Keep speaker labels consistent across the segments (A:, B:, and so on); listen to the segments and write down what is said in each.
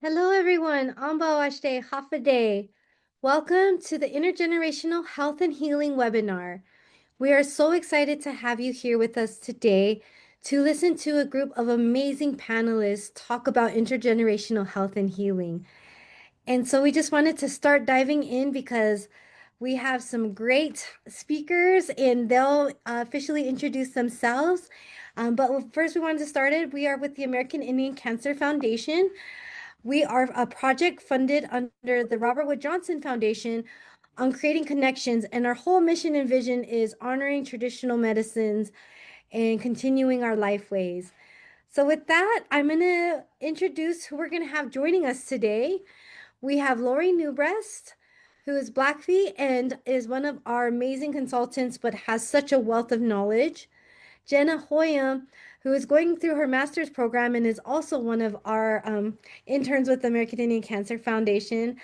A: Hello, everyone. Ambawashte Hafaday. Welcome to the Intergenerational Health and Healing webinar. We are so excited to have you here with us today to listen to a group of amazing panelists talk about intergenerational health and healing. And so we just wanted to start diving in because we have some great speakers and they'll officially introduce themselves. But first, we wanted to start it. We are with the American Indian Cancer Foundation. We are a project funded under the Robert Wood Johnson Foundation on creating connections, and our whole mission and vision is honoring traditional medicines and continuing our life ways. So, with that, I'm going to introduce who we're going to have joining us today. We have Lori Newbreast, who is Blackfeet and is one of our amazing consultants, but has such a wealth of knowledge. Jenna Hoyum, who is going through her master's program and is also one of our interns with the American Indian Cancer Foundation,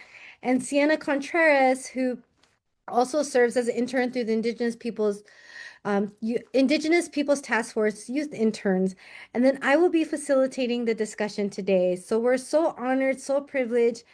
A: and Sienna Contreras, who also serves as an intern through the Indigenous Peoples Task Force Youth Interns. And then I will be facilitating the discussion today. So we're so honored, so privileged.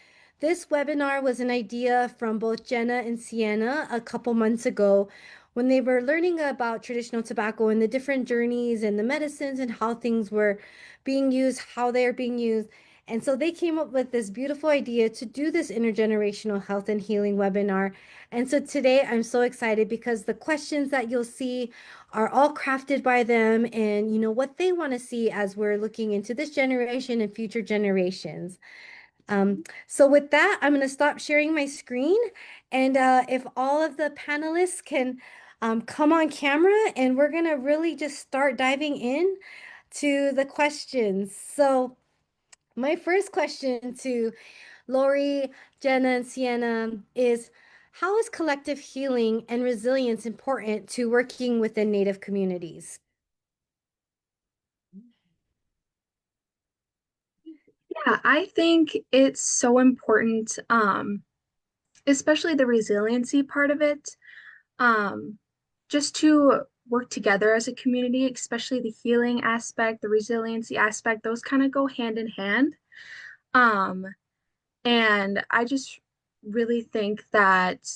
A: This webinar was an idea from both Jenna and Sienna a couple months ago when they were learning about traditional tobacco and the different journeys and the medicines and how things were being used, how they're being used. And so they came up with this beautiful idea to do this intergenerational health and healing webinar. And so today I'm so excited because the questions that you'll see are all crafted by them and what they want to see as we're looking into this generation and future generations. So with that, I'm going to stop sharing my screen. And if all of the panelists can come on camera, and we're going to really just start diving in to the questions. So my first question to Lori, Jenna, and Sienna is, how is collective healing and resilience important to working within Native communities?
B: Yeah, I think it's so important, especially the resiliency part of it, just to work together as a community, especially the healing aspect, the resiliency aspect, those kind of go hand in hand. Um, and I just really think that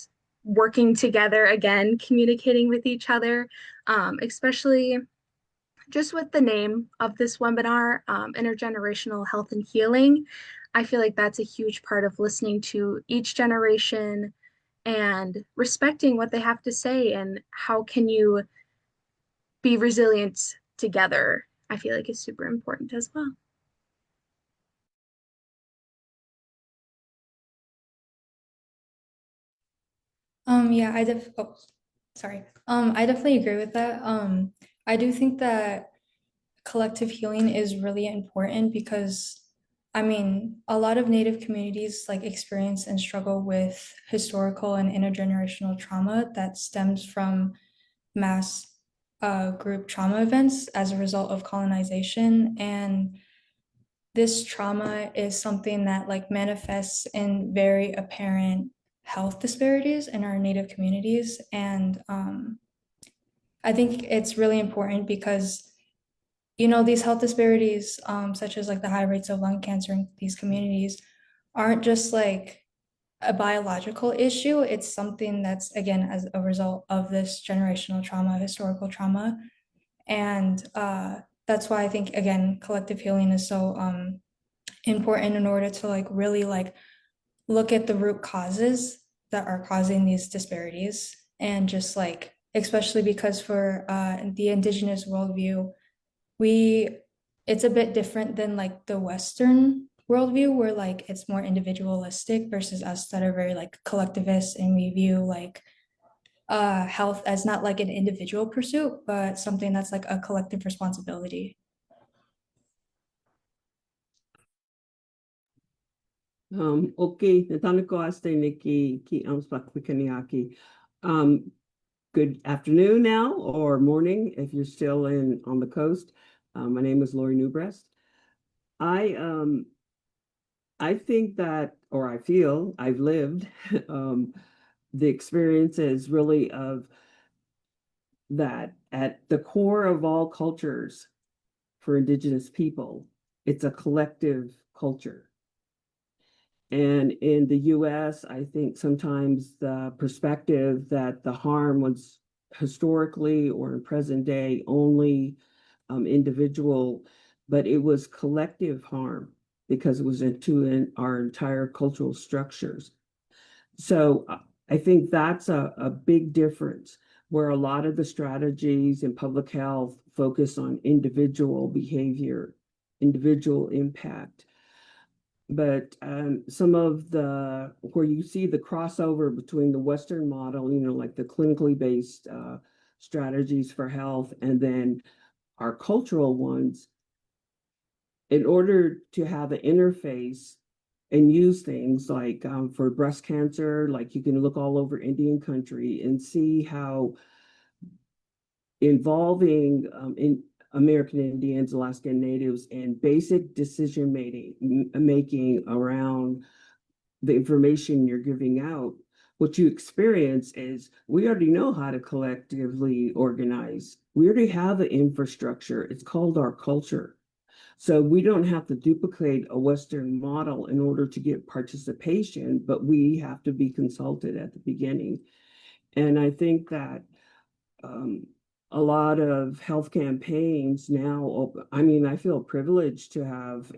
B: working together again, communicating with each other, especially just with the name of this webinar, Intergenerational Health and Healing, I feel like that's a huge part of listening to each generation and respecting what they have to say and how can you be resilient together. I feel like is super important as well.
C: Yeah, sorry. I definitely agree with that. I do think that collective healing is really important because, I mean, a lot of Native communities like experience and struggle with historical and intergenerational trauma that stems from mass group trauma events as a result of colonization. And this trauma is something that like manifests in very apparent health disparities in our Native communities. And I think it's really important because, these health disparities, such as like the high rates of lung cancer in these communities, aren't just like a biological issue. It's something that's, again, as a result of this generational trauma, historical trauma. And that's why I think, again, collective healing is so important in order to like really like look at the root causes that are causing these disparities and just like especially because for the indigenous worldview we it's a bit different than like the western worldview where like it's more individualistic versus us that are very like collectivist and we view like health as not like an individual pursuit but something that's like a collective responsibility.
D: Okay, Nataniko Aste Nikki Ki Amspakwikaniaki. Good afternoon now or morning if you're still in on the coast. My name is Lori Newbreast. I think that, or I feel I've lived the experiences really of that at the core of all cultures for Indigenous people, it's a collective culture. And in the US, I think sometimes the perspective that the harm was historically or in present day only individual, but it was collective harm because it was into our entire cultural structures. So I think that's a big difference where a lot of the strategies in public health focus on individual behavior, individual impact. But some of the where you see the crossover between the Western model, like the clinically based strategies for health, and then our cultural ones, in order to have an interface and use things like for breast cancer, like you can look all over Indian country and see how involving in American Indians, Alaskan Natives, and basic decision making around the information you're giving out, what you experience is we already know how to collectively organize. We already have an infrastructure. It's called our culture. So we don't have to duplicate a Western model in order to get participation, but we have to be consulted at the beginning. And I think that um, a lot of health campaigns now, I mean, I feel privileged to have,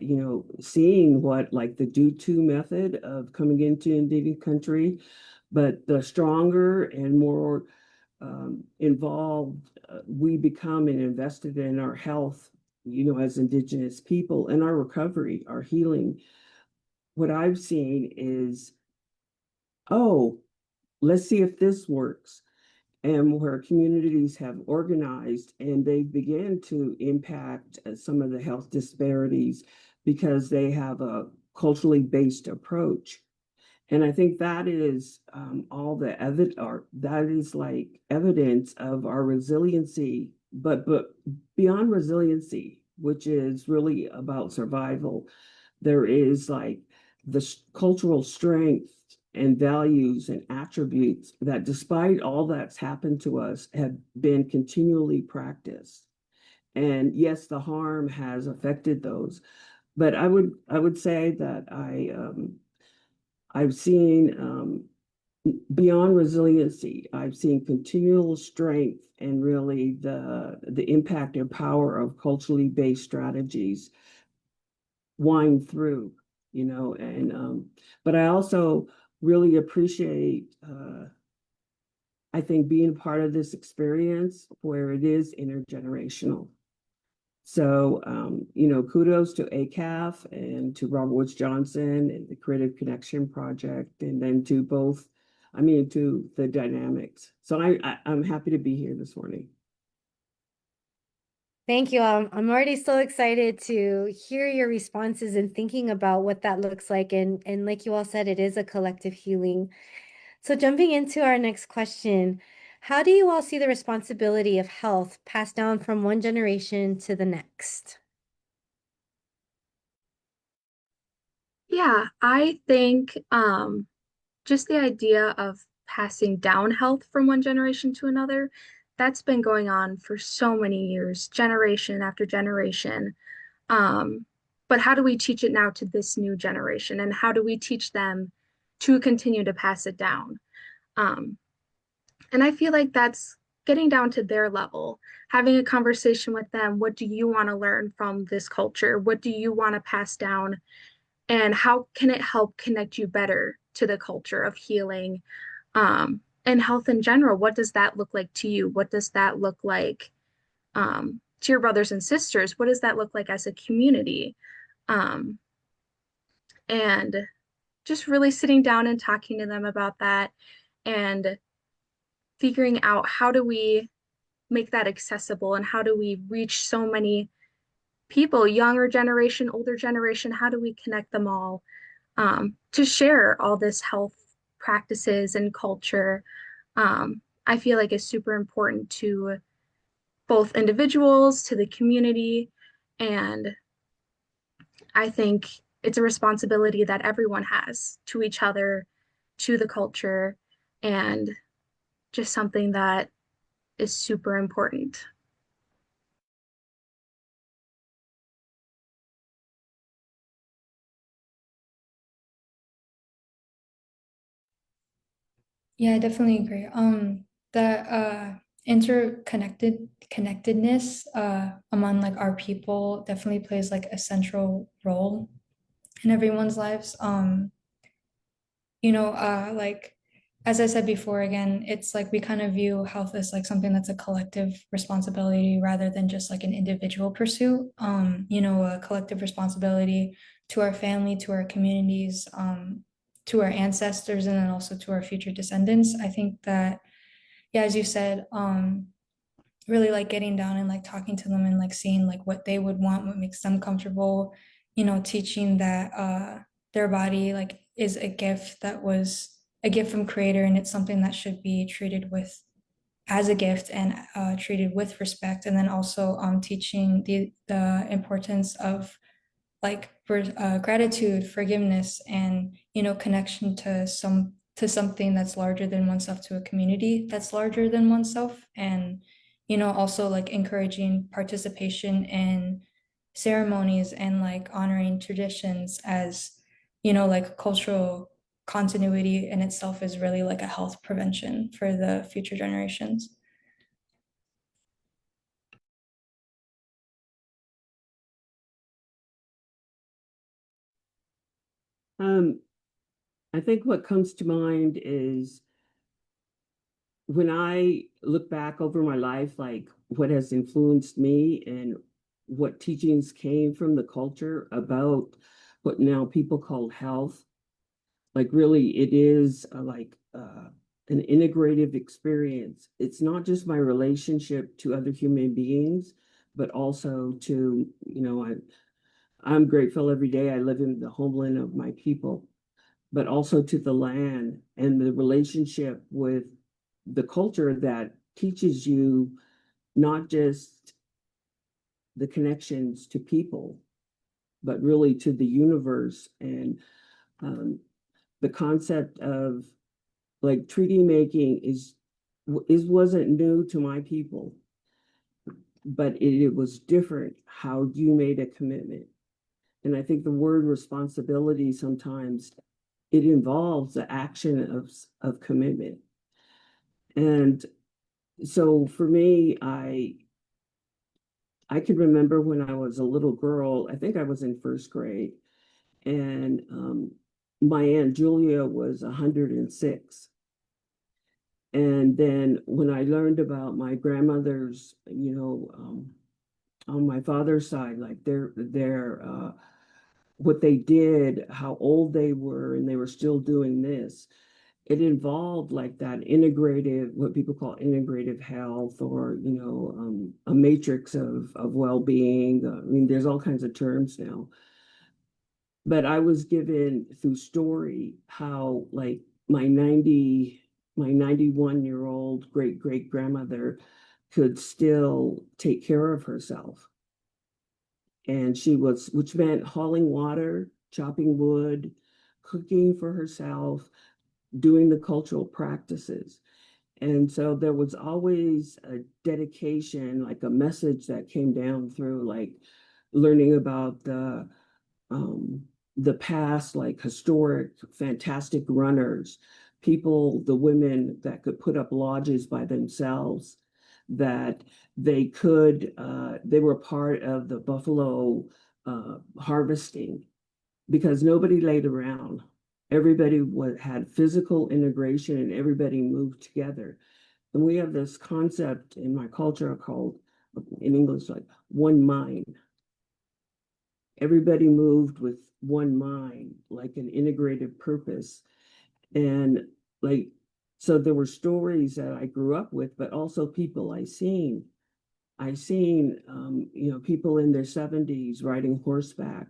D: seeing what like the do to method of coming into Indian country, but the stronger and more involved we become and invested in our health, as Indigenous people and our recovery, our healing. What I've seen is, oh, let's see if this works. And where communities have organized and they begin to impact some of the health disparities because they have a culturally based approach. And I think that is all the evidence, or that is like evidence of our resiliency, but beyond resiliency, which is really about survival, there is like the cultural strength and values and attributes that, despite all that's happened to us, have been continually practiced. And yes, the harm has affected those, but I would say that I've seen beyond resiliency, I've seen continual strength and really the impact and power of culturally based strategies wind through, and but I also really appreciate I think being part of this experience where it is intergenerational. So, kudos to ACAF and to Robert Woods Johnson and the Creative Connection Project, and then to to the dynamics. So I'm happy to be here this morning.
A: Thank you. I'm already so excited to hear your responses and thinking about what that looks like. And like you all said, it is a collective healing. So jumping into our next question, how do you all see the responsibility of health passed down from one generation to the next?
B: Yeah, I think just the idea of passing down health from one generation to another, that's been going on for so many years, generation after generation. Um, but how do we teach it now to this new generation? And how do we teach them to continue to pass it down? Um, and I feel like that's getting down to their level, having a conversation with them. What do you want to learn from this culture? What do you want to pass down? And how can it help connect you better to the culture of healing and health in general? What does that look like to you? What does that look like to your brothers and sisters? What does that look like as a community? Um, and just really sitting down and talking to them about that and figuring out how do we make that accessible and how do we reach so many people, younger generation, older generation, how do we connect them all to share all this health practices and culture? I feel like is super important to both individuals, to the community, and I think it's a responsibility that everyone has to each other, to the culture, and just something that is super important.
C: Yeah, I definitely agree. That connectedness among like our people definitely plays like a central role in everyone's lives. Like as I said before, again, it's like we kind of view health as like something that's a collective responsibility rather than just like an individual pursuit. A collective responsibility to our family, to our communities, to our ancestors, and then also to our future descendants. I think that, yeah, as you said, really like getting down and like talking to them and like seeing like what they would want, what makes them comfortable, teaching that their body like is a gift that was a gift from creator, and it's something that should be treated with as a gift and treated with respect, and then also teaching the importance of like for gratitude, forgiveness, and connection to something that's larger than oneself, to a community that's larger than oneself, and also like encouraging participation in ceremonies and like honoring traditions as like cultural continuity in itself is really like a health prevention for the future generations.
D: Um, I think what comes to mind is when I look back over my life, like what has influenced me and what teachings came from the culture about what now people call health, like really it is an integrative experience. It's not just my relationship to other human beings, but also to, I'm grateful every day I live in the homeland of my people, but also to the land and the relationship with the culture that teaches you not just the connections to people, but really to the universe. And um, the concept of like treaty making wasn't new to my people, but it was different how you made a commitment. And I think the word responsibility sometimes it involves the action of commitment. And so for me, I can remember when I was a little girl, I think I was in first grade, and my Aunt Julia was 106. And then when I learned about my grandmother's, on my father's side, like their what they did, how old they were, and they were still doing this. It involved like that integrative, what people call integrative health, or a matrix of well-being. I mean, there's all kinds of terms now. But I was given through story how like my 91-year-old great great grandmother could still take care of herself. And which meant hauling water, chopping wood, cooking for herself, doing the cultural practices. And so there was always a dedication, like a message that came down through, like learning about the past, like historic, fantastic runners, people, the women that could put up lodges by themselves, that they were part of the buffalo harvesting because nobody laid around. Everybody had physical integration and everybody moved together. And we have this concept in my culture called, in English, like one mind. Everybody moved with one mind, like an integrated purpose. And like, so there were stories that I grew up with, but also people I seen, people in their 70s riding horseback.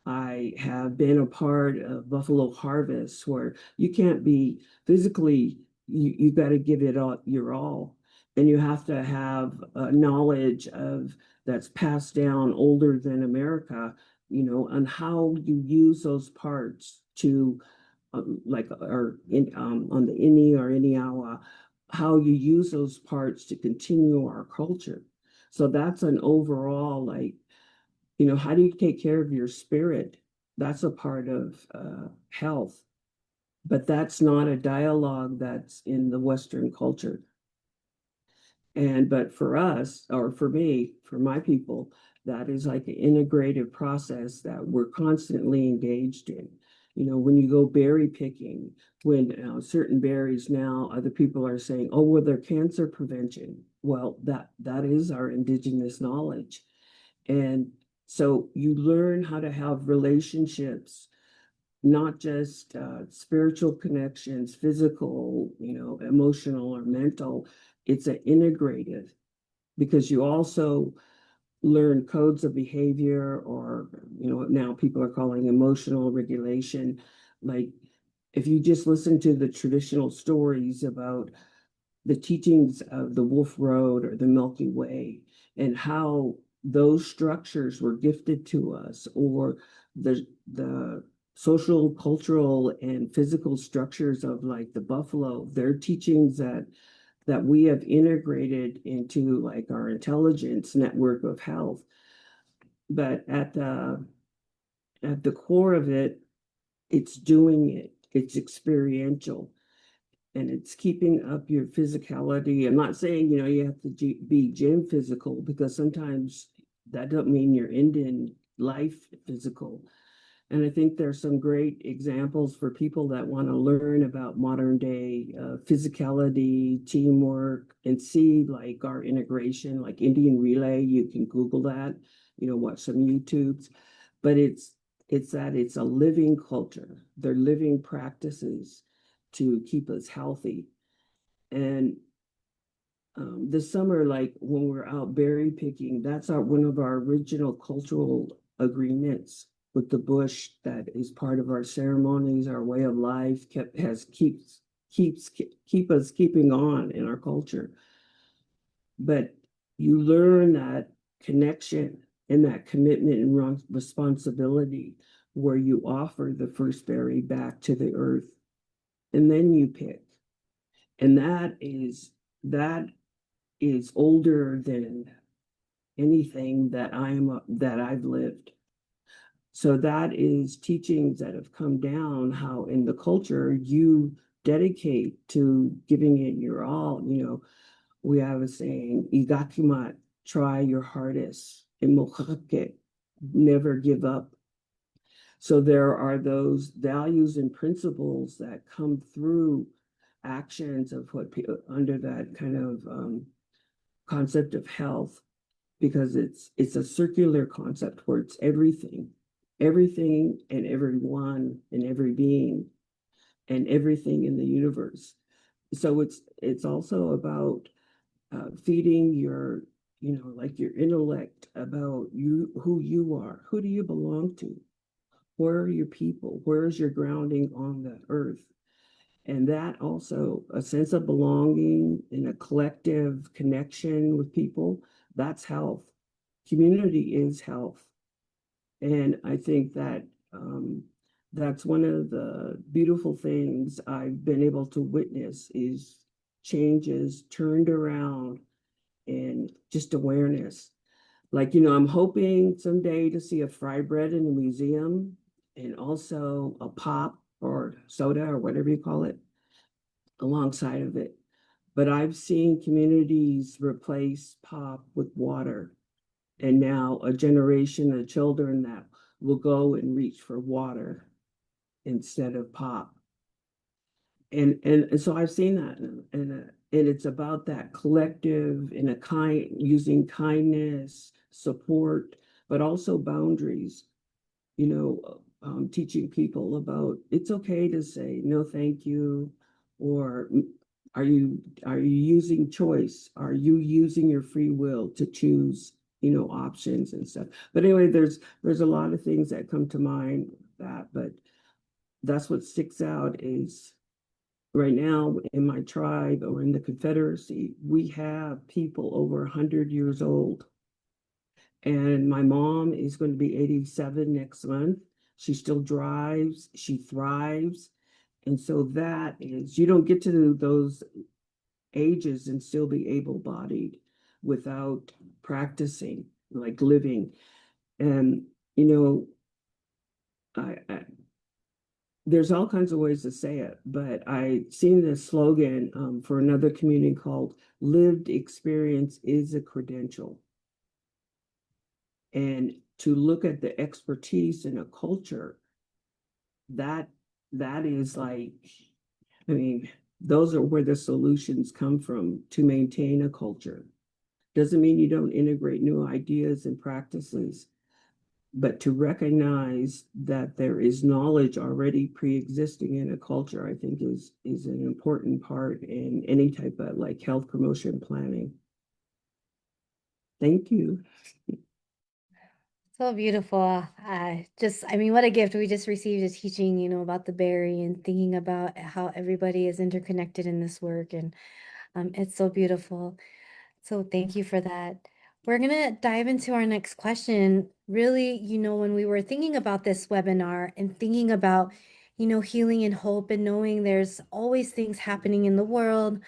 D: I have been a part of Buffalo Harvest where you can't be physically, you got to give it all, your all. And you have to have knowledge of that's passed down older than America, on how you use those parts to, on the Ini or Iniawa, how you use those parts to continue our culture. So that's an overall, like, how do you take care of your spirit? That's a part of health. but that's not a dialogue that's in the Western culture. But for us, or for me, for my people, that is like an integrative process that we're constantly engaged in. When you go berry picking, when certain berries now, other people are saying, oh, well, they're cancer prevention. Well, that is our indigenous knowledge. And so you learn how to have relationships, not just spiritual connections, physical, emotional or mental. It's an integrative, because you also learn codes of behavior, or now people are calling emotional regulation. Like, if you just listen to the traditional stories about the teachings of the Wolf Road or the Milky Way, and how those structures were gifted to us, or the social, cultural, and physical structures of like the buffalo, their teachings that we have integrated into like our intelligence network of health. But at the core of it, it's doing it, it's experiential, and it's keeping up your physicality. I'm not saying, you have to be gym physical, because sometimes that doesn't mean you're ending life physical. And I think there's some great examples for people that want to learn about modern day physicality, teamwork, and see like our integration, like Indian Relay. You can Google that, watch some YouTubes. But it's a living culture. They're living practices to keep us healthy. And this summer, like when we're out berry picking, that's one of our original cultural agreements with the bush, that is part of our ceremonies, our way of life, keep us keeping on in our culture. But you learn that connection and that commitment and responsibility, where you offer the first berry back to the earth, and then you pick. And that is older than anything that I've lived. So that is teachings that have come down, how in the culture you dedicate to giving it your all. We have a saying, "Igakimat," try your hardest, and "Mochake," never give up. So there are those values and principles that come through actions of what people under that kind of concept of health, because it's a circular concept where it's everything and everyone and every being and everything in the universe. So it's also about feeding your, like your intellect, about who you are, who do you belong to, where are your people, where is your grounding on the earth. And that also, a sense of belonging and a collective connection with people, that's health. Community is health. And I think that that's one of the beautiful things I've been able to witness, is changes turned around and just awareness. Like, I'm hoping someday to see a fry bread in a museum, and also a pop or soda or whatever you call it alongside of it. But I've seen communities replace pop with water, and now a generation of children that will go and reach for water instead of pop. And so I've seen that, and it's about that collective, in a using kindness, support, but also boundaries. Teaching people about, it's okay to say no, thank you, or are you using choice? Are you using your free will to choose, options and stuff? But anyway, there's a lot of things that come to mind but that's what sticks out is, right now in my tribe or in the Confederacy, we have people over 100 years old. And my mom is going to be 87 next month. She still drives, she thrives. And so that is, you don't get to those ages and still be able-bodied without practicing, like living. And, I there's all kinds of ways to say it, but I seen this slogan for another community called "Lived experience is a credential," and to look at the expertise in a culture that is like, I mean, those are where the solutions come from to maintain a culture. Doesn't mean you don't integrate new ideas and practices, but to recognize that there is knowledge already pre-existing in a culture, I think is an important part in any type of like health promotion planning. Thank you.
A: So beautiful. I mean, what a gift. We just received a teaching, about the berry and thinking about how everybody is interconnected in this work. And it's so beautiful. So thank you for that. We're going to dive into our next question. Really, when we were thinking about this webinar and thinking about, healing and hope and knowing there's always things happening in the world,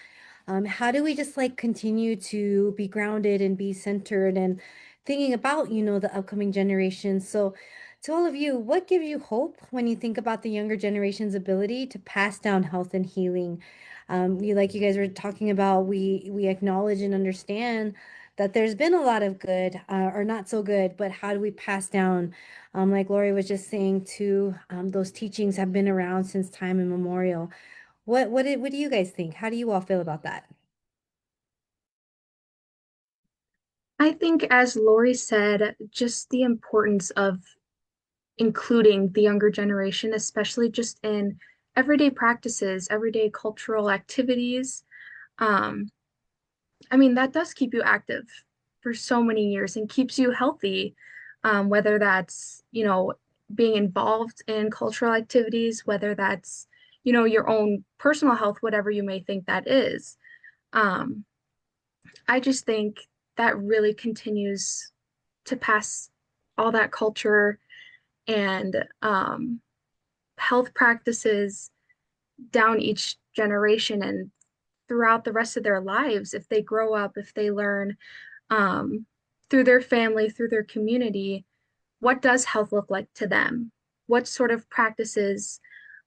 A: how do we just like continue to be grounded and be centered and thinking about, the upcoming generations? So, to all of you, what gives you hope when you think about the younger generation's ability to pass down health and healing? Like you guys were talking about, we acknowledge and understand that there's been a lot of good or not so good, but how do we pass down? Like Lori was just saying too, those teachings have been around since time immemorial. What do you guys think? How do you all feel about that?
B: I think, as Lori said, just the importance of including the younger generation, especially just in everyday practices, everyday cultural activities. Um, I mean, that does keep you active for so many years and keeps you healthy, whether that's, being involved in cultural activities, whether that's, your own personal health, whatever you may think that is. Um, I just think that really continues to pass all that culture and health practices down each generation and throughout the rest of their lives. If they grow up, if they learn um, through their family, through their community, what does health look like to them? What sort of practices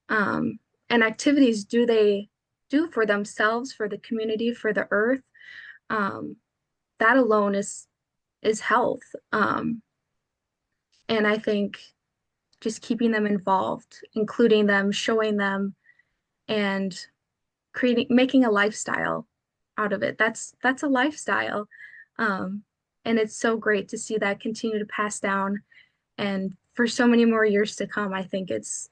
B: um, and activities do they do for themselves, for the community, for the earth? Um, that alone is health. And I think just keeping them involved, including them, showing them, and making a lifestyle out of it. That's a lifestyle. Um, and it's so great to see that continue to pass down and for so many more years to come. I think it's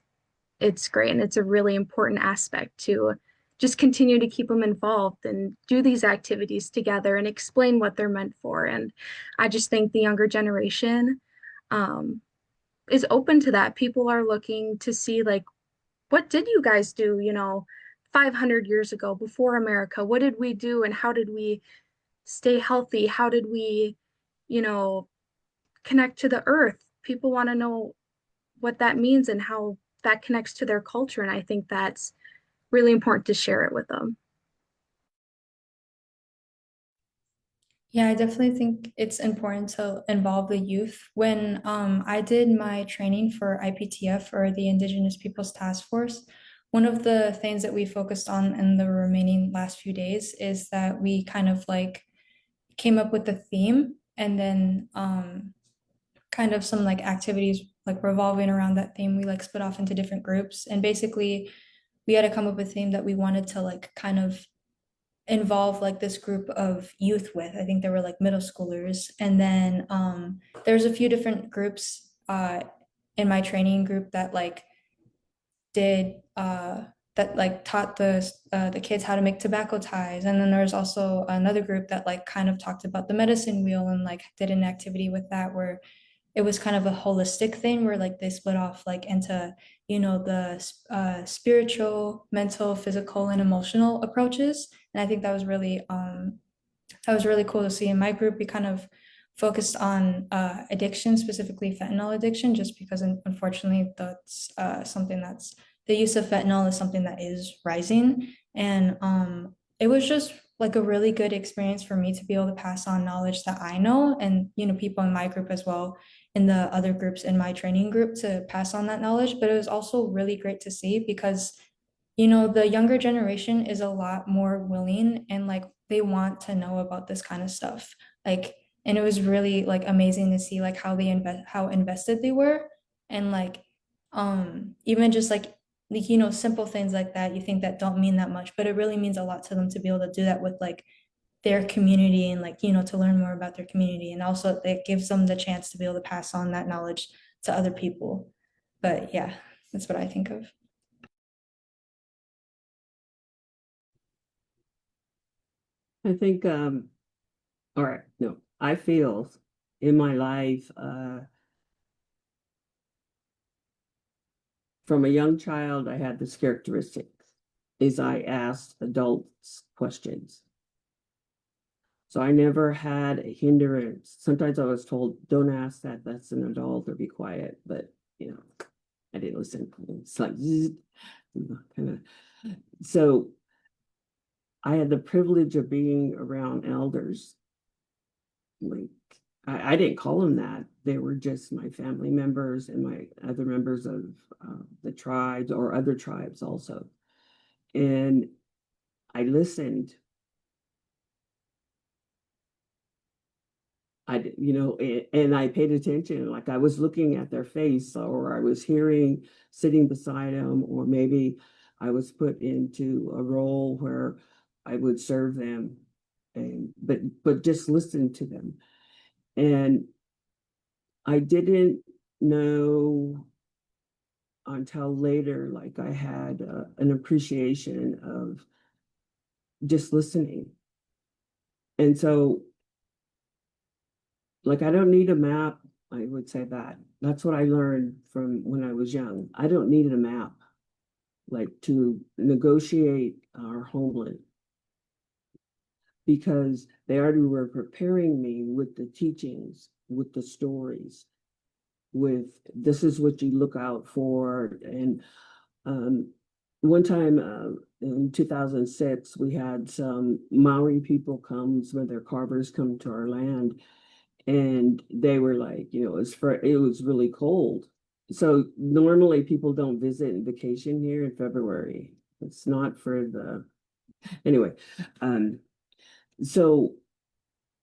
B: great and it's a really important aspect to just continue to keep them involved and do these activities together and explain what they're meant for. And I just think the younger generation um, is open to that. People are looking to see, like, what did you guys do, 500 years ago before America? What did we do and how did we stay healthy? How did we, you know, connect to the earth? People want to know what that means and how that connects to their culture. And I think that's really important to share it with them.
C: Yeah, I definitely think it's important to involve the youth. When I did my training for IPTF, or the Indigenous Peoples Task Force, one of the things that we focused on in the remaining last few days is that we kind of like came up with a theme, and then kind of some like activities like revolving around that theme. We like split off into different groups, and basically we had to come up with a theme that we wanted to like kind of involve like this group of youth with. I think there were like middle schoolers, and then there's a few different groups in my training group that like did that like taught the kids how to make tobacco ties, and then there's also another group that like kind of talked about the medicine wheel and like did an activity with that where it was kind of a holistic thing where like they split off like into the spiritual, mental, physical, and emotional approaches. And I think that was really cool to see. In my group, we kind of focused on addiction, specifically fentanyl addiction, just because unfortunately that's something that's the use of fentanyl is something that is rising. And it was just like a really good experience for me to be able to pass on knowledge that I know, and people in my group as well, in the other groups in my training group to pass on that knowledge. But it was also really great to see because the younger generation is a lot more willing and like they want to know about this kind of stuff. Like, and it was really like amazing to see like how invested they were. And like even just like simple things like that you think that don't mean that much, but it really means a lot to them to be able to do that with like their community and like to learn more about their community, and also it gives them the chance to be able to pass on that knowledge to other people. But yeah, that's what I think of.
D: I think, all right, no, I feel in my life, from a young child, I had this characteristic is I asked adults questions. So I never had a hindrance. Sometimes I was told, don't ask that, that's an adult, or be quiet. But, I didn't listen. It's like, kind of. So I had the privilege of being around elders. Like, I didn't call them that. They were just my family members and my other members of the tribes or other tribes also. And I listened. And I paid attention, like I was looking at their face, or I was sitting beside them, or maybe I was put into a role where I would serve them, but just listen to them. And I didn't know until later, like I had an appreciation of just listening. And so, like, I don't need a map. I would say that. That's what I learned from when I was young. I don't need a map, like, to negotiate our homeland, because they already were preparing me with the teachings, with the stories, with this is what you look out for. And one time in 2006, we had some Maori people come, some of their carvers come to our land, and they were like, it was really cold. So normally people don't visit and vacation here in February. It's not for anyway. So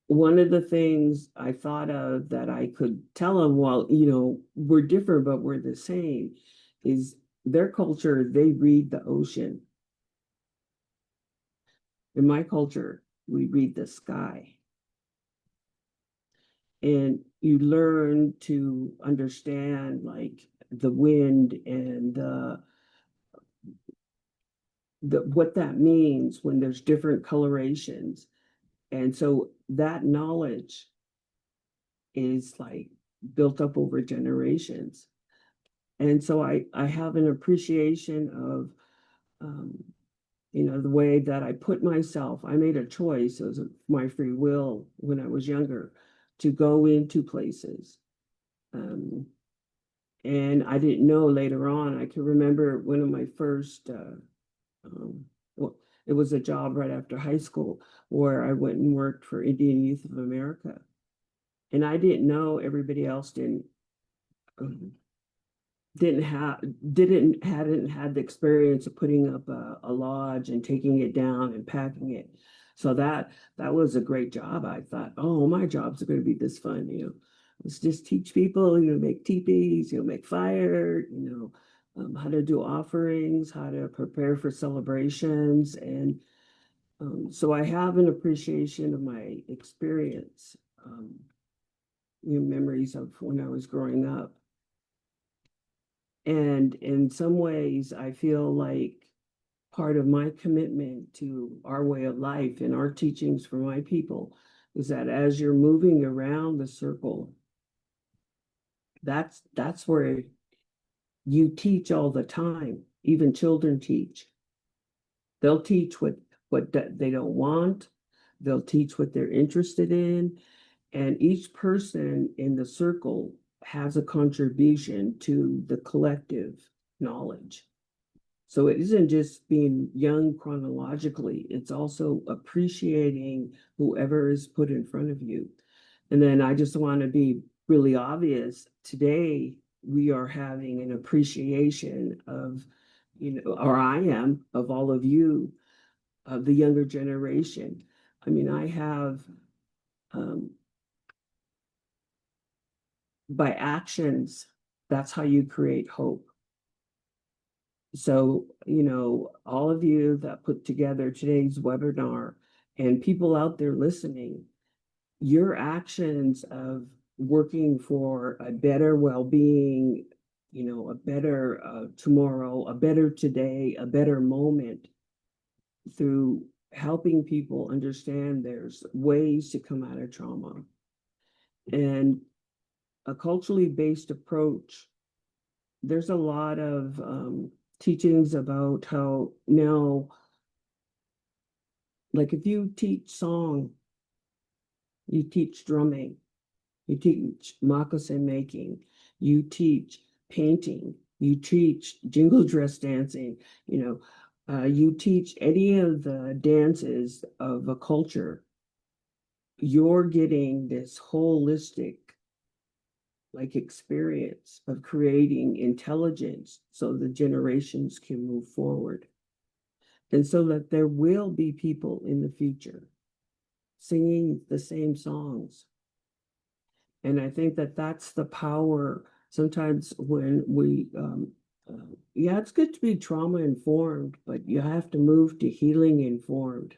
D: one of the things I thought of that I could tell them, well, we're different, but we're the same, is their culture, they read the ocean. In my culture, we read the sky. And you learn to understand like the wind and what that means when there's different colorations. And so that knowledge is like built up over generations. And so I have an appreciation of the way that I put myself. I made a choice, it was my free will when I was younger, to go into places. And I didn't know later on. I can remember one of my first, well, it was a job right after high school where I went and worked for Indian Youth of America. And I didn't know everybody else hadn't had the experience of putting up a lodge and taking it down and packing it. So that was a great job. I thought, oh, my jobs are going to be this fun. Let's just teach people, make teepees, make fire, how to do offerings, how to prepare for celebrations. And so I have an appreciation of my experience, memories of when I was growing up. And in some ways, I feel like part of my commitment to our way of life and our teachings for my people is that as you're moving around the circle, that's where you teach all the time. Even children teach. They'll teach what they don't want. They'll teach what they're interested in. And each person in the circle has a contribution to the collective knowledge. So it isn't just being young chronologically, it's also appreciating whoever is put in front of you. And then I just want to be really obvious today, we are having an appreciation of, or I am, of all of you, of the younger generation. I mean, I have, by actions, that's how you create hope. So, all of you that put together today's webinar and people out there listening, your actions of working for a better well-being, a better tomorrow, a better today, a better moment, through helping people understand there's ways to come out of trauma. And a culturally based approach, there's a lot of teachings about how now, like if you teach song, you teach drumming, you teach moccasin making, you teach painting, you teach jingle dress dancing, you teach any of the dances of a culture, you're getting this holistic experience of creating intelligence so the generations can move forward. And so that there will be people in the future singing the same songs. And I think that that's the power sometimes when we, yeah, it's good to be trauma informed, but you have to move to healing informed.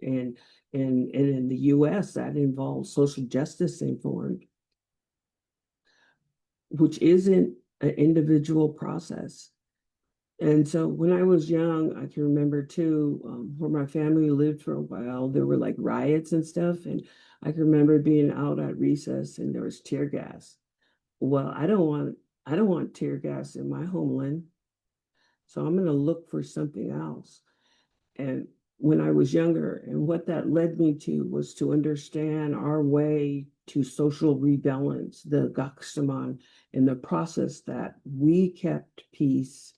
D: And in the US, that involves social justice informed, which isn't an individual process. And so when I was young, I can remember too, where my family lived for a while, there were like riots and stuff. And I can remember being out at recess and there was tear gas. Well, I don't want tear gas in my homeland. So I'm going to look for something else. And when I was younger, and what that led me to was to understand our way to social rebalance, the Gaksaman, and the process that we kept peace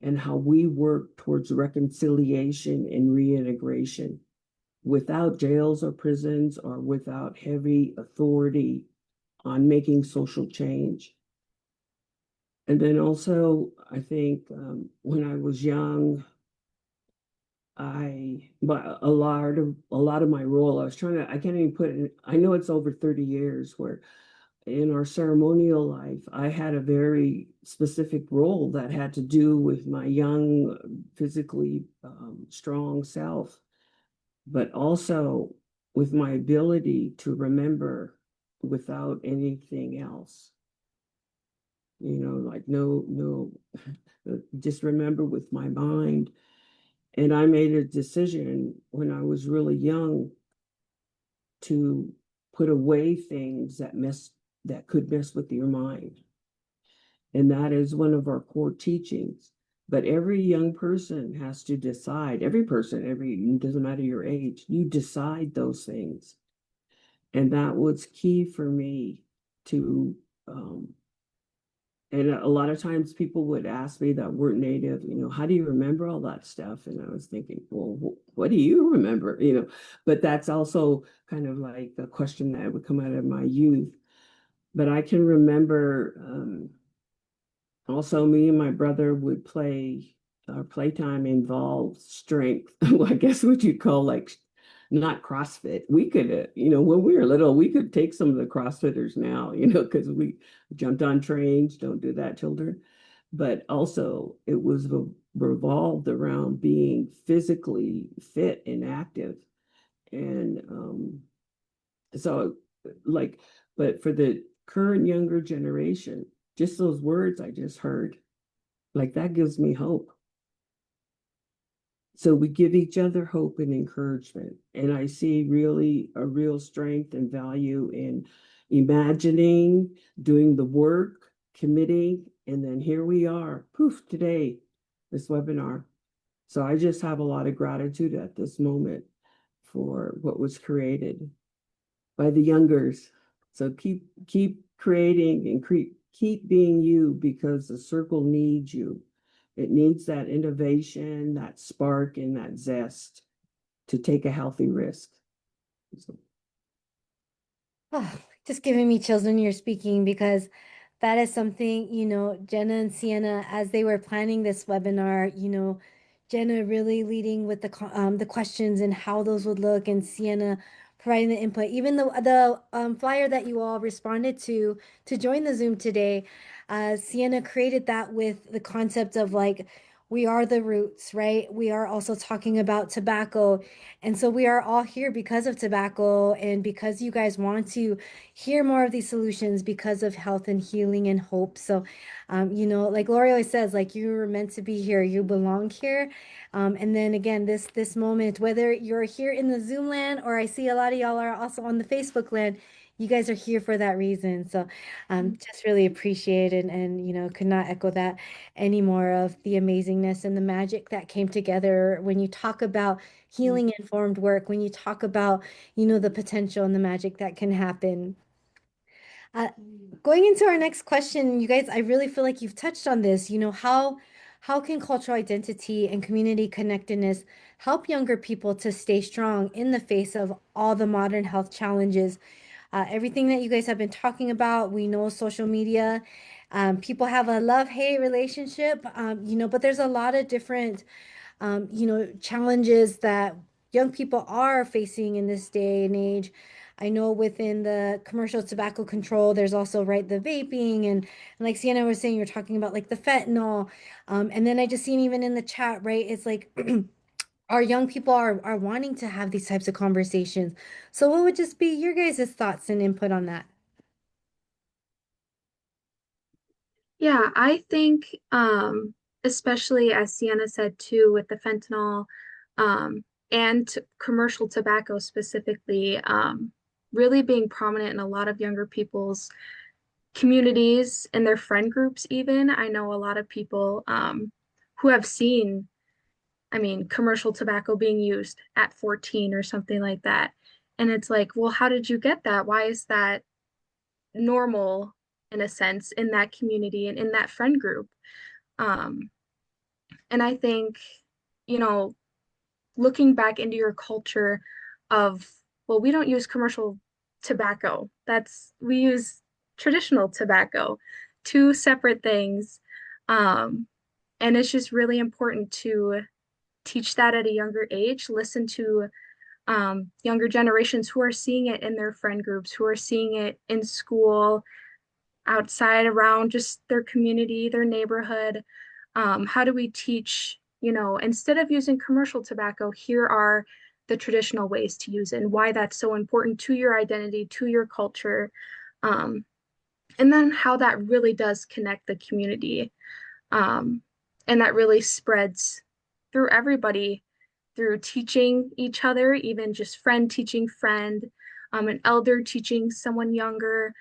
D: and how we work towards reconciliation and reintegration without jails or prisons or without heavy authority on making social change. And then also, I think when I was young, but a lot of my role, I can't even put it, I know it's over 30 years where in our ceremonial life, I had a very specific role that had to do with my young, physically strong self, but also with my ability to remember without anything else. Like no, just remember with my mind. And I made a decision when I was really young to put away things that could mess with your mind. And that is one of our core teachings. But every young person has to decide, it doesn't matter your age, you decide those things. And that was key for me to, and a lot of times people would ask me that weren't native, how do you remember all that stuff? And I was thinking, well, what do you remember? But that's also kind of like a question that would come out of my youth. But I can remember also me and my brother would play, our playtime involved strength. Well, I guess what you call like, not CrossFit. We could, when we were little, we could take some of the CrossFitters now, because we jumped on trains. Don't do that, children. But also it was revolved around being physically fit and active. And so like, but for the current younger generation, just those words I just heard, like that gives me hope. So we give each other hope and encouragement. And I see really a real strength and value in imagining, doing the work, committing, and then here we are, poof, today, this webinar. So I just have a lot of gratitude at this moment for what was created by the youngers. So keep creating and keep being you, because the circle needs you. It needs that innovation, that spark, and that zest to take a healthy risk. So.
A: Oh, just giving me chills when you're speaking because that is something, Jenna and Sienna, as they were planning this webinar, Jenna really leading with the questions and how those would look, and Sienna providing the input. Even the flyer that you all responded to join the Zoom today, Sienna created that with the concept of like, we are the roots, right? We are also talking about tobacco. And so we are all here because of tobacco and because you guys want to hear more of these solutions because of health and healing and hope. So, like Lori always says, like you were meant to be here, you belong here. And then again, this moment, whether you're here in the Zoom land or I see a lot of y'all are also on the Facebook land, you guys are here for that reason. So, just really appreciate it and could not echo that anymore of the amazingness and the magic that came together when you talk about healing informed work, when you talk about, the potential and the magic that can happen. Uh, Going into our next question, you guys, I really feel like you've touched on this. How can cultural identity and community connectedness help younger people to stay strong in the face of all the modern health challenges? Everything that you guys have been talking about, we know social media, people have a love-hate relationship, but there's a lot of different challenges that young people are facing in this day and age. I know within the commercial tobacco control, there's also, right, the vaping and like Sienna was saying, you're talking about like the fentanyl. And then I just seen even in the chat, right, it's like our young people are wanting to have these types of conversations. So what would just be your guys' thoughts and input on that?
B: Yeah, I think especially as Sienna said too, with the fentanyl and commercial tobacco specifically, really being prominent in a lot of younger people's communities and their friend groups even. I know a lot of people who have seen, I mean, commercial tobacco being used at 14 or something like that. And it's like, well, how did you get that? Why is that normal in a sense in that community and in that friend group? Um, and I think, you know, looking back into your culture of, well, we don't use commercial tobacco. We use traditional tobacco, two separate things. Um, and it's just really important to teach that at a younger age, listen to younger generations who are seeing it in their friend groups, who are seeing it in school, outside around just their community, their neighborhood. How do we teach, instead of using commercial tobacco, here are the traditional ways to use it and why that's so important to your identity, to your culture. Um, and then how that really does connect the community. Um, and that really spreads through everybody, through teaching each other, even just friend teaching friend, an elder teaching someone younger,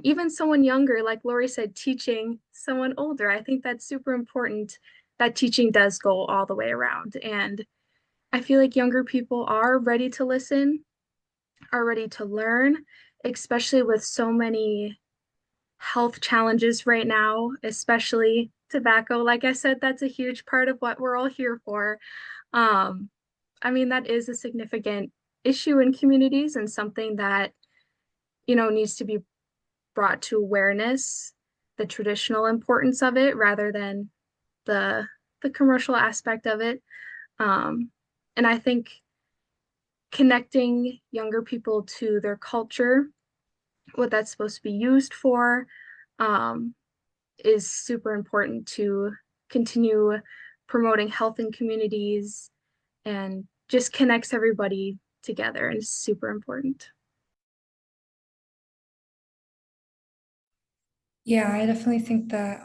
B: even someone younger, like Lori said, teaching someone older. I think that's super important. That teaching does go all the way around. And I feel like younger people are ready to listen, are ready to learn, especially with so many health challenges right now, especially tobacco. Like I said, that's a huge part of what we're all here for. Um, I mean, that is a significant issue in communities and something that, needs to be brought to awareness, the traditional importance of it rather than the the commercial aspect of it. Um, and I think connecting younger people to their culture, what that's supposed to be used for, um, is super important to continue promoting health in communities and just connects everybody together and is super important.
C: Yeah, I definitely think that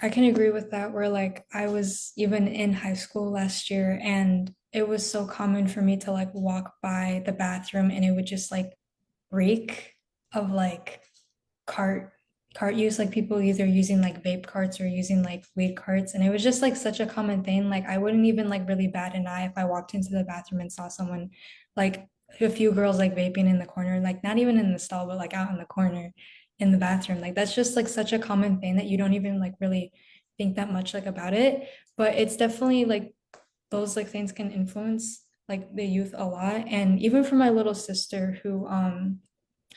C: I can agree with that where like I was even in high school last year and it was so common for me to like walk by the bathroom and it would just like reek of like cart cart use, like people either using like vape carts or using like weed carts, and it was just like such a common thing. Like I wouldn't even like really bat an eye if I walked into the bathroom and saw someone, like a few girls like vaping in the corner, like not even in the stall but like out in the corner in the bathroom. Like that's just like such a common thing that you don't even like really think that much like about it, but it's definitely like those like things can influence like the youth a lot. And even for my little sister who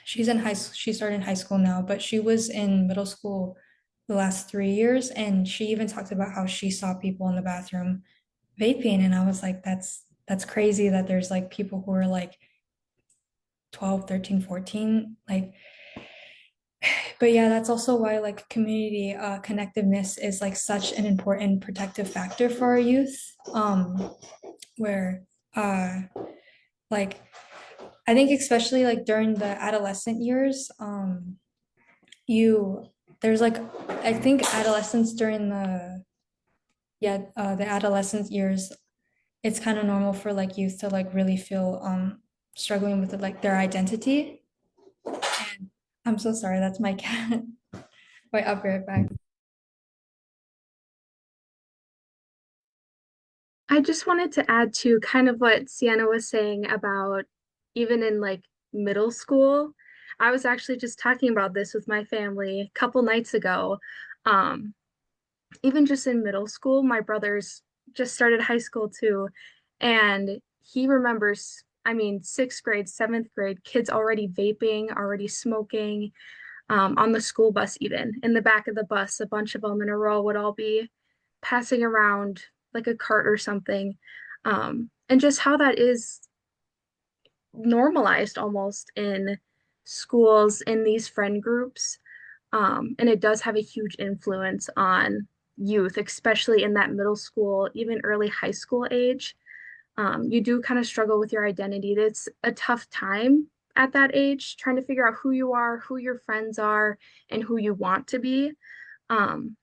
C: she started in high school now, but she was in middle school the last 3 years, and she even talked about how she saw people in the bathroom vaping, and I was like, that's crazy that there's like people who are like 12, 13, 14, like. But yeah, that's also why like community connectiveness is like such an important protective factor for our youth, where like I think especially like during the adolescent years, you there's like I think adolescence during the adolescent years, it's kind of normal for like youth to like really feel struggling with like their identity. And I'm so sorry, that's my cat. Wait, I'll be right back.
B: I just wanted to add to kind of what Sienna was saying about even in like middle school. I was actually just talking about this with my family a couple nights ago. Um, Even just in middle school, my brother's just started high school too, and he remembers, I mean, sixth grade, seventh grade, kids already vaping, already smoking, on the school bus, even in the back of the bus, a bunch of them in a row would all be passing around like a cart or something. And just how that is normalized almost in schools, in these friend groups. And it does have a huge influence on youth, especially in that middle school, even early high school age. You do kind of struggle with your identity. It's a tough time at that age, trying to figure out who you are, who your friends are, and who you want to be. Um,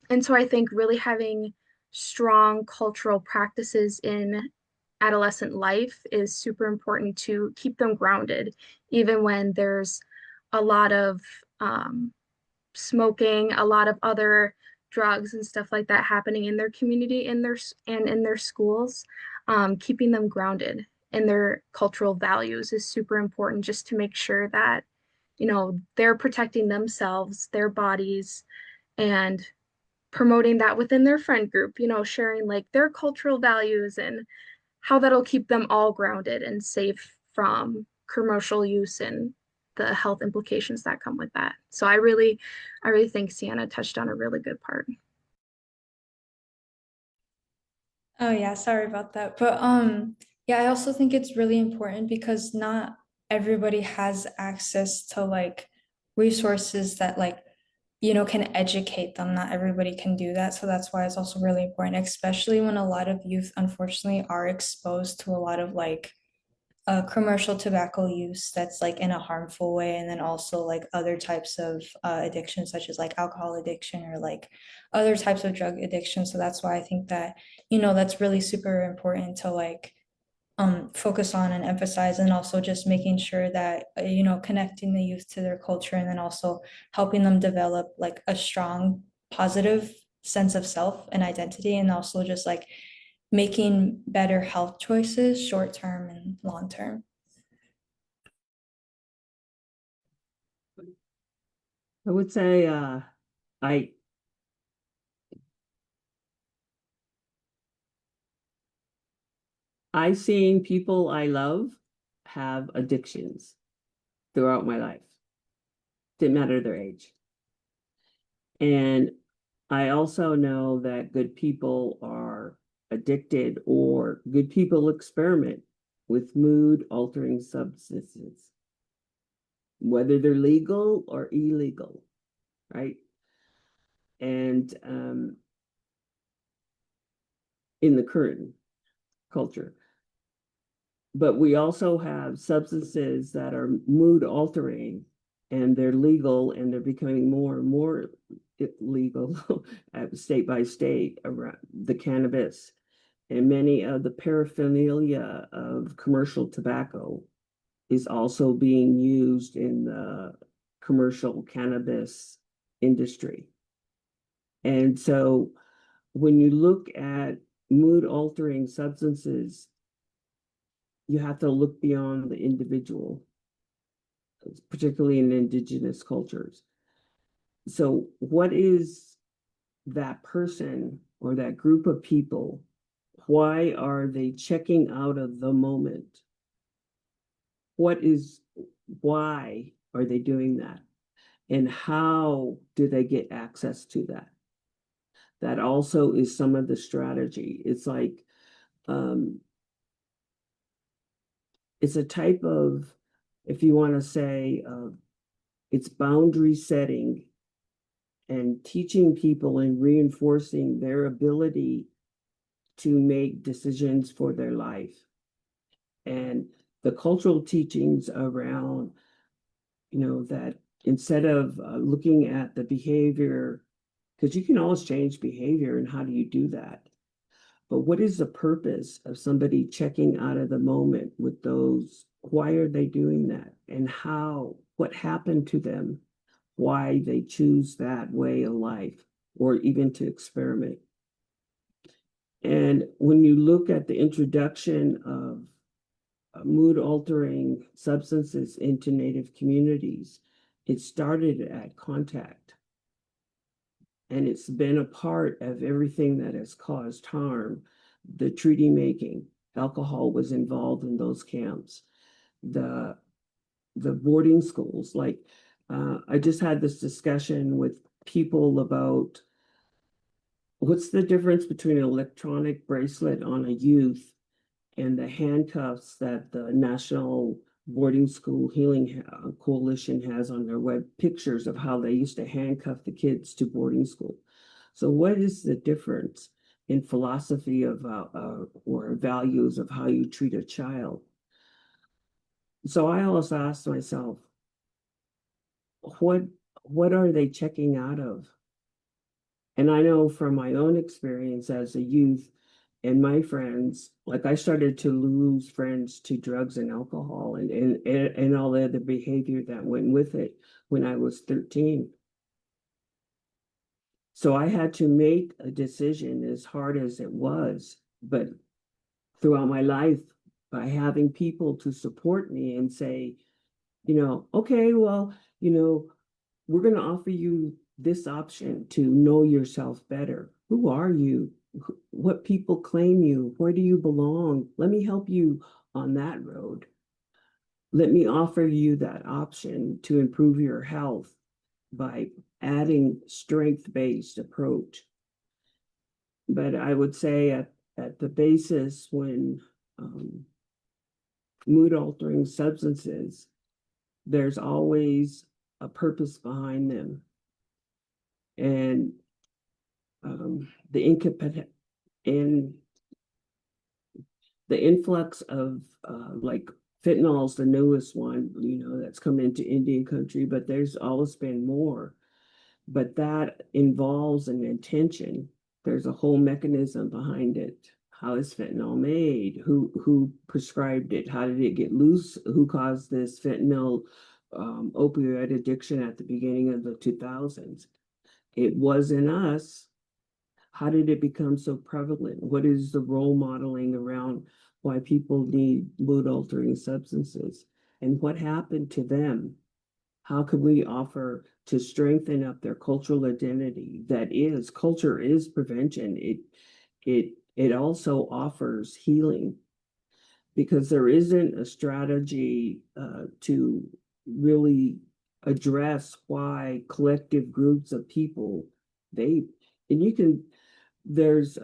B: and so I think really having strong cultural practices in adolescent life is super important to keep them grounded, even when there's a lot of um, smoking, a lot of other drugs and stuff like that happening in their community, in their schools. Keeping them grounded in their cultural values is super important just to make sure that, they're protecting themselves, their bodies, and promoting that within their friend group, sharing like their cultural values and how that'll keep them all grounded and safe from commercial use and the health implications that come with that. So I really think Sienna touched on a really good part.
C: Oh yeah, sorry about that. But yeah, I also think it's really important because not everybody has access to like resources that like can educate them. Not everybody can do that. So that's why it's also really important, especially when a lot of youth unfortunately are exposed to a lot of like commercial tobacco use that's like in a harmful way, and then also like other types of addiction such as like alcohol addiction or like other types of drug addiction. So that's why I think that that's really super important to like focus on and emphasize, and also just making sure that connecting the youth to their culture, and then also helping them develop like a strong positive sense of self and identity, and also just like making better health choices short term and long term.
D: I would say I I've seen people I love have addictions throughout my life. Didn't matter their age. And I also know that good people are addicted, or good people experiment with mood altering substances, whether they're legal or illegal, right? And in the current culture. But we also have substances that are mood altering, and they're legal, and they're becoming more and more legal state by state around the cannabis. And many of the paraphernalia of commercial tobacco is also being used in the commercial cannabis industry. And so when you look at mood altering substances, you have to look beyond the individual, particularly in indigenous cultures. So what is that person or that group of people? Why are they checking out of the moment? What is why are they doing that? And how do they get access to that? That also is some of the strategy. It's like, it's a type of, if you want to say, it's boundary setting and teaching people and reinforcing their ability to make decisions for their life. And the cultural teachings around, that instead of looking at the behavior, because you can always change behavior, and how do you do that? But what is the purpose of somebody checking out of the moment with those? Why are they doing that? And what happened to them? Why they choose that way of life, or even to experiment? And when you look at the introduction of mood altering substances into Native communities, it started at contact. And it's been a part of everything that has caused harm. The treaty making, alcohol was involved in those camps. The boarding schools, like I just had this discussion with people about what's the difference between an electronic bracelet on a youth and the handcuffs that the National Boarding School Healing Coalition has on their web, pictures of how they used to handcuff the kids to boarding school. So what is the difference in philosophy of or values of how you treat a child? So I always asked myself, what are they checking out of? And I know from my own experience as a youth and my friends, like I started to lose friends to drugs and alcohol and all the other behavior that went with it when I was 13. So I had to make a decision, as hard as it was, but throughout my life, by having people to support me and say, okay, well, we're going to offer you this option to know yourself better. Who are you? What people claim you? Where do you belong? Let me help you on that road. Let me offer you that option to improve your health by adding strength-based approach. But I would say at the basis, when mood-altering substances, there's always a purpose behind them. And the influx of like fentanyl's the newest one, that's come into Indian country, but there's always been more. But that involves an intention. There's a whole mechanism behind it. How is fentanyl made? Who prescribed it? How did it get loose? Who caused this fentanyl opioid addiction at the beginning of the 2000s? It wasn't us. How did it become so prevalent? What is the role modeling around why people need mood altering substances? And what happened to them? How can we offer to strengthen up their cultural identity? Culture is prevention. It also offers healing, because there isn't a strategy to really address why collective groups of people there's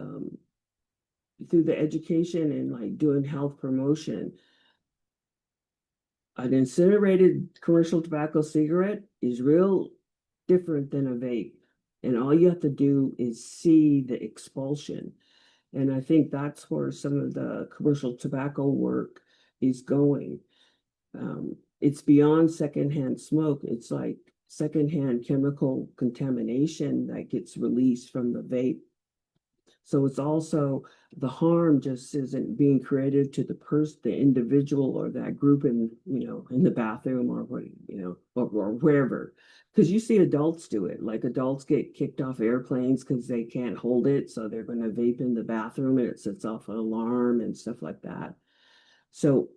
D: through the education and like doing health promotion, an incinerated commercial tobacco cigarette is real different than a vape. And all you have to do is see the expulsion. And I think that's where some of the commercial tobacco work is going. It's beyond secondhand smoke. It's like secondhand chemical contamination that gets released from the vape. So it's also, the harm just isn't being created to the individual or that group in the bathroom or what, or wherever. Because you see adults do it. Like adults get kicked off airplanes because they can't hold it, so they're going to vape in the bathroom and it sets off an alarm and stuff like that. So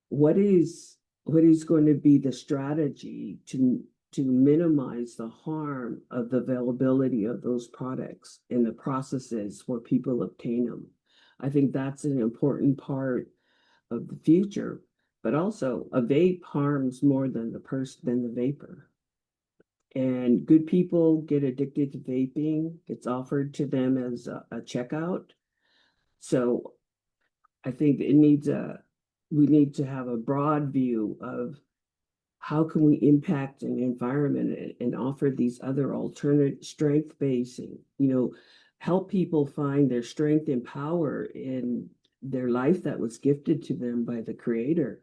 D: what is going to be the strategy to minimize the harm of the availability of those products and the processes where people obtain them? I think that's an important part of the future. but also a vape harms more than the vapor. And good people get addicted to vaping. It's offered to them as a checkout. So I think we need to have a broad view of how can we impact an environment and offer these other alternate strength basing, help people find their strength and power in their life that was gifted to them by the creator.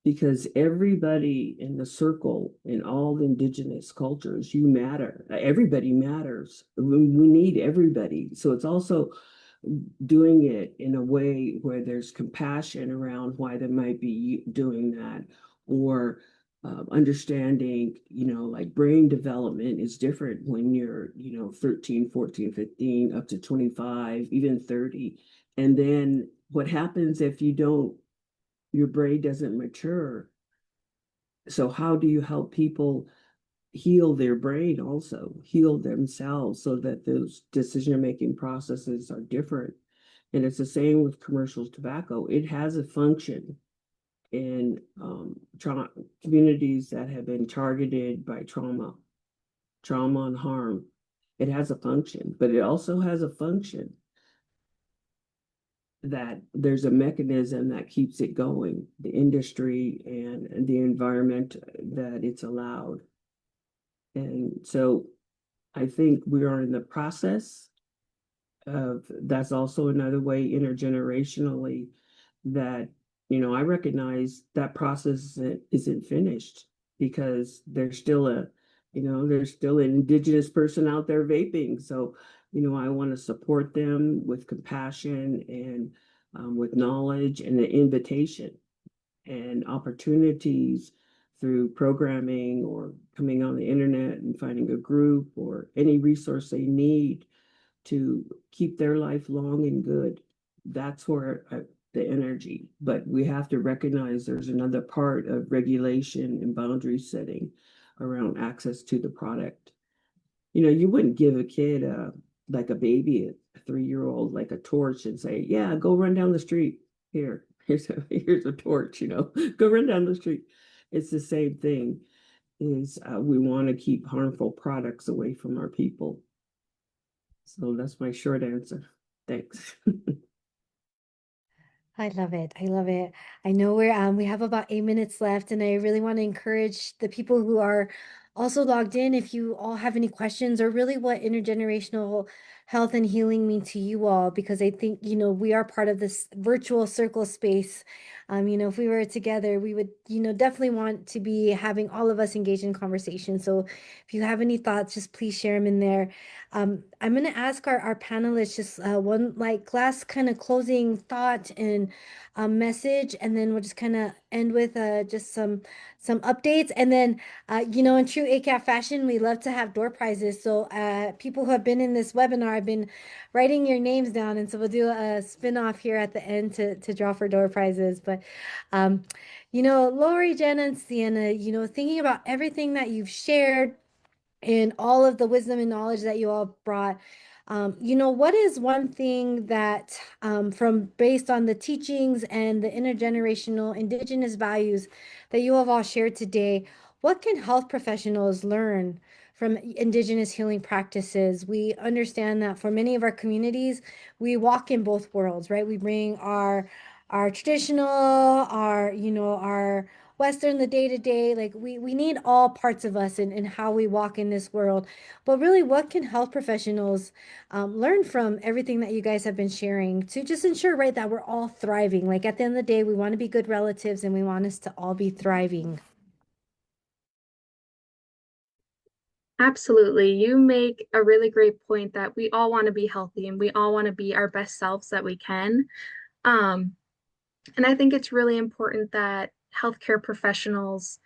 D: Because everybody in the circle in all the indigenous cultures, you matter. Everybody matters. We need everybody. So it's also doing it in a way where there's compassion around why they might be doing that, or understanding, like brain development is different when you're, 13, 14, 15, up to 25, even 30. And then what happens if your brain doesn't mature? So how do you help people heal their brain, also heal themselves, so that those decision-making processes are different? And it's the same with commercial tobacco. It has a function in communities that have been targeted by trauma and harm. It has a function, but it also has a function that there's a mechanism that keeps it going, the industry and the environment that it's allowed. And so I think we are in the process of, that's also another way intergenerationally that, I recognize that process isn't finished, because there's still there's still an indigenous person out there vaping. So, I want to support them with compassion and with knowledge and an invitation and opportunities through programming or coming on the internet and finding a group or any resource they need to keep their life long and good. That's where the energy, but we have to recognize there's another part of regulation and boundary setting around access to the product. You wouldn't give a kid like a baby, a 3-year-old, like a torch and say, yeah, go run down the street. Here's a torch, go run down the street. It's the same thing, is we want to keep harmful products away from our people. So that's my short answer. Thanks.
A: I love it. I love it. I know we have about 8 minutes left, and I really want to encourage the people who are also logged in, if you all have any questions or really what intergenerational health and healing mean to you all, because I think, we are part of this virtual circle space. If we were together, we would, definitely want to be having all of us engage in conversation. So if you have any thoughts, just please share them in there. I'm going to ask our panelists just one like last kind of closing thought and message, and then we'll just kind of end with just some updates. And then, in true ACAF fashion, we love to have door prizes. So people who have been in this webinar, I've been writing your names down, and so we'll do a spin-off here at the end to draw for door prizes. But, Lori, Jenna, and Sienna, thinking about everything that you've shared and all of the wisdom and knowledge that you all brought. What is one thing that, from based on the teachings and the intergenerational indigenous values that you have all shared today, what can health professionals learn from indigenous healing practices? We understand that for many of our communities, we walk in both worlds, right? We bring our traditional, our Western, the day to day, like we need all parts of us in how we walk in this world. But really, what can health professionals learn from everything that you guys have been sharing to just ensure, right, that we're all thriving? Like at the end of the day, we want to be good relatives and we want us to all be thriving.
B: Absolutely. You make a really great point that we all want to be healthy and we all want to be our best selves that we can. Um, and I think it's really important that healthcare professionals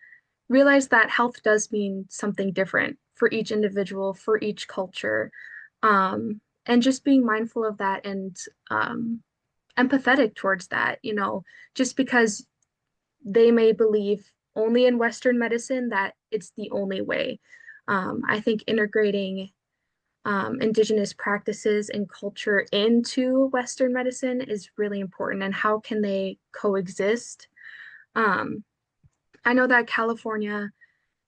B: realize that health does mean something different for each individual, for each culture. And just being mindful of that and empathetic towards that, just because they may believe only in Western medicine that it's the only way. I think integrating indigenous practices and culture into Western medicine is really important, and how can they coexist? Um, I know that California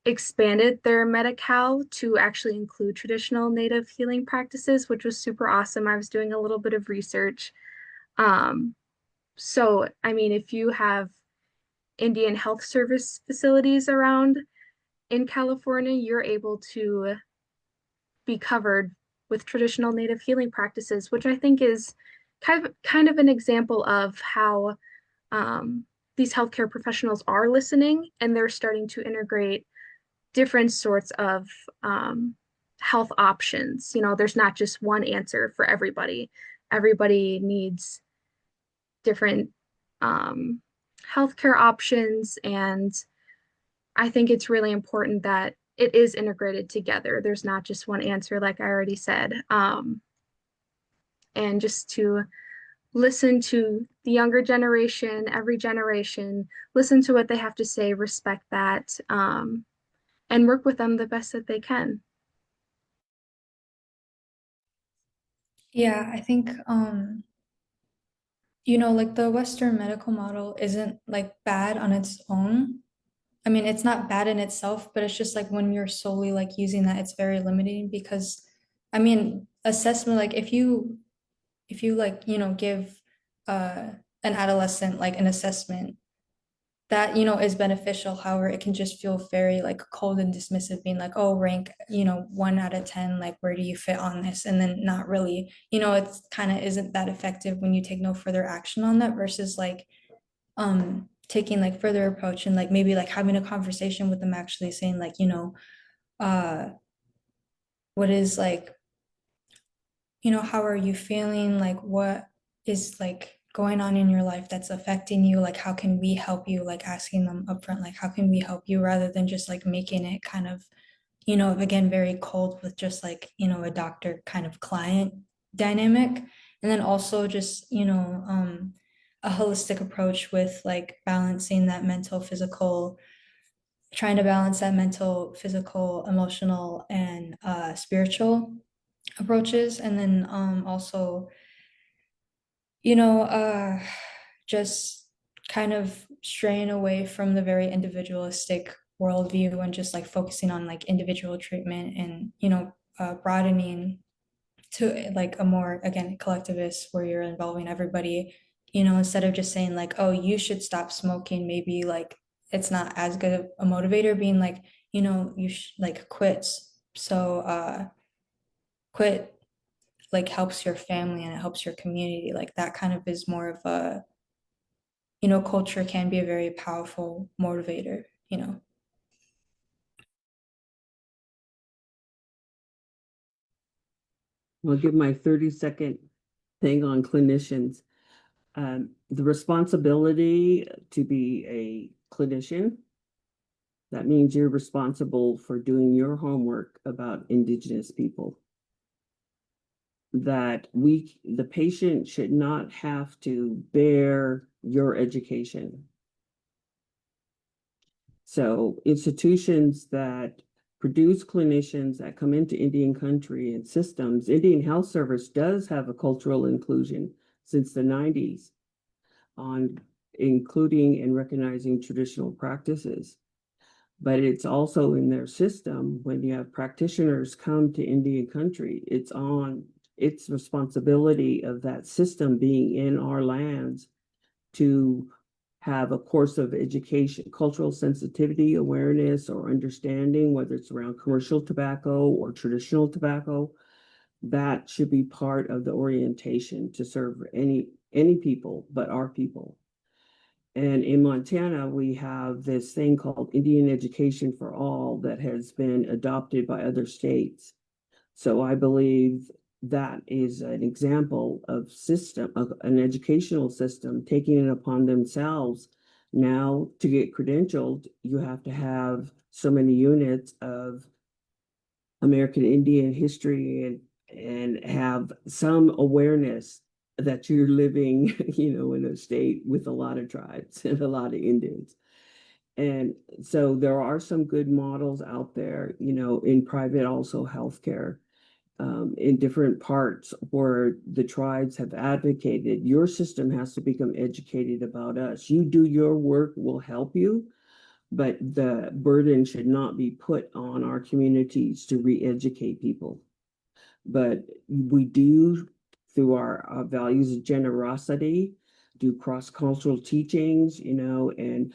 B: expanded their Medi-Cal to actually include traditional native healing practices, which was super awesome. I was doing a little bit of research. So, I mean, if you have Indian Health Service facilities around in California, you're able to be covered with traditional native healing practices, which I think is kind of an example of how these healthcare professionals are listening, and they're starting to integrate different sorts of health options. You know, there's not just one answer for everybody. Everybody needs different healthcare options, and I think it's really important that it is integrated together. There's not just one answer, like I already said. And just to listen to the younger generation, every generation, listen to what they have to say, respect that, and work with them the best that they can.
C: Yeah, I think like the Western medical model isn't like bad on its own. I mean, it's not bad in itself, but it's just like when you're solely like using that, it's very limiting because I mean, assessment, like if you like, give uh an adolescent like an assessment that, is beneficial. However, it can just feel very like cold and dismissive, being like, oh, rank, 1 out of 10, like where do you fit on this? And then not really, it's kind of isn't that effective when you take no further action on that versus like taking like further approach and like maybe like having a conversation with them, actually saying like, uh what is like, how are you feeling? Like what is like going on in your life that's affecting you? Like how can we help you? Like asking them upfront, like how can we help you rather than just like making it kind of, again, very cold with just like, a doctor kind of client dynamic. And then also just, a holistic approach with like balancing that mental, physical, trying to balance that mental, physical, emotional, and spiritual approaches. And then also, you know, uh, just kind of straying away from the very individualistic worldview and just like focusing on like individual treatment and, broadening to like a more, again, collectivist where you're involving everybody, instead of just saying like, oh, you should stop smoking, maybe like it's not as good of a motivator, being like, you should like quit. So, quit like helps your family and it helps your community. Like that kind of is more of a, culture can be a very powerful motivator.
D: I'll give my 30-second thing on clinicians. The responsibility to be a clinician, that means you're responsible for doing your homework about Indigenous people. That the patient should not have to bear your education. So institutions that produce clinicians that come into Indian country and systems, Indian Health Service does have a cultural inclusion since the 90s on including and recognizing traditional practices. But it's also in their system when you have practitioners come to Indian country, it's responsibility of that system being in our lands to have a course of education, cultural sensitivity, awareness, or understanding, whether it's around commercial tobacco or traditional tobacco. That should be part of the orientation to serve any people but our people. And in Montana, we have this thing called Indian Education for All that has been adopted by other states. So I believe that is an example of an educational system taking it upon themselves. Now, to get credentialed, you have to have so many units of American Indian history and have some awareness that you're living, in a state with a lot of tribes and a lot of Indians. And so there are some good models out there, in private also healthcare. in different parts where the tribes have advocated, your system has to become educated about us. You do your work, we'll help you, but the burden should not be put on our communities to re-educate people. But we do, through our values of generosity, do cross-cultural teachings, and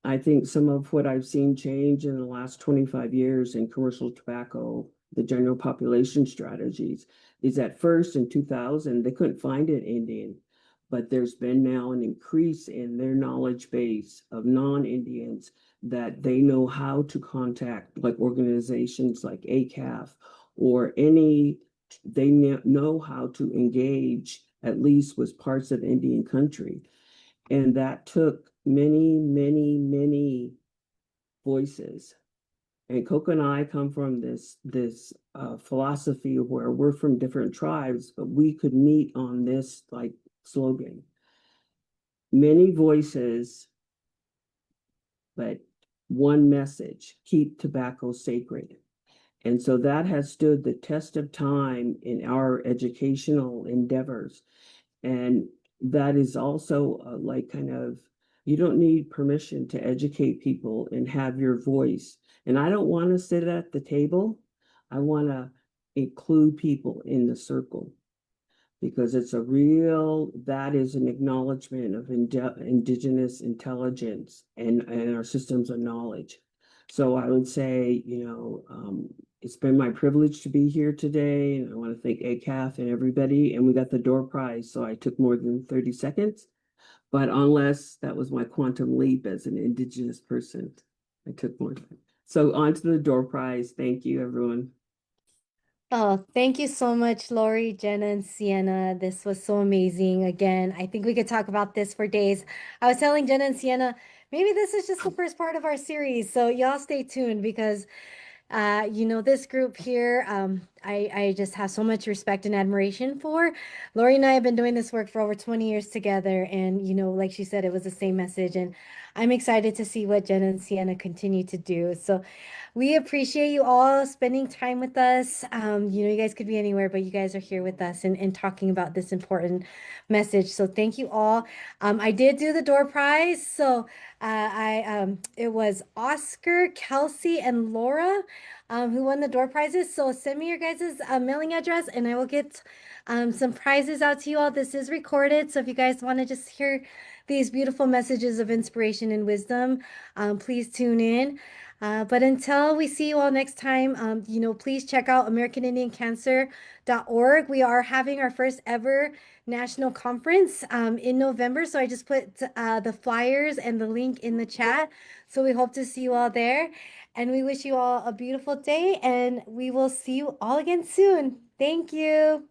D: I think some of what I've seen change in the last 25 years in commercial tobacco, the general population strategies, is at first in 2000, they couldn't find an Indian, but there's been now an increase in their knowledge base of non-Indians that they know how to contact, like organizations like ACAF or they know how to engage at least with parts of Indian country. And that took many, many, many voices. And Coco and I come from this philosophy where we're from different tribes, but we could meet on this like slogan. Many voices, but one message: keep tobacco sacred. And so that has stood the test of time in our educational endeavors. And that is also like kind of, you don't need permission to educate people and have your voice. And I don't want to sit at the table. I want to include people in the circle because that is an acknowledgement of indigenous intelligence and our systems of knowledge. So I would say, it's been my privilege to be here today. And I want to thank ACAF and everybody. And we got the door prize, so I took more than 30 seconds. But unless that was my quantum leap as an Indigenous person, I took more time. So on to the door prize. Thank you, everyone.
A: Oh, thank you so much, Lori, Jenna, and Sienna. This was so amazing. Again, I think we could talk about this for days. I was telling Jenna and Sienna, maybe this is just the first part of our series. So y'all stay tuned because this group here, I just have so much respect and admiration for. Lori and I have been doing this work for over 20 years together. And, like she said, it was the same message. And I'm excited to see what Jenna and Sienna continue to do. So we appreciate you all spending time with us. You guys could be anywhere, but you guys are here with us and talking about this important message. So thank you all. I did do the door prize. So it was Oscar, Kelsey, and Laura who won the door prizes. So send me your guys' mailing address and I will get some prizes out to you all. This is recorded. So if you guys want to just hear these beautiful messages of inspiration and wisdom, please tune in. But until we see you all next time, please check out AmericanIndianCancer.org. We are having our first ever national conference in November. So I just put the flyers and the link in the chat. So we hope to see you all there. And we wish you all a beautiful day and we will see you all again soon. Thank you.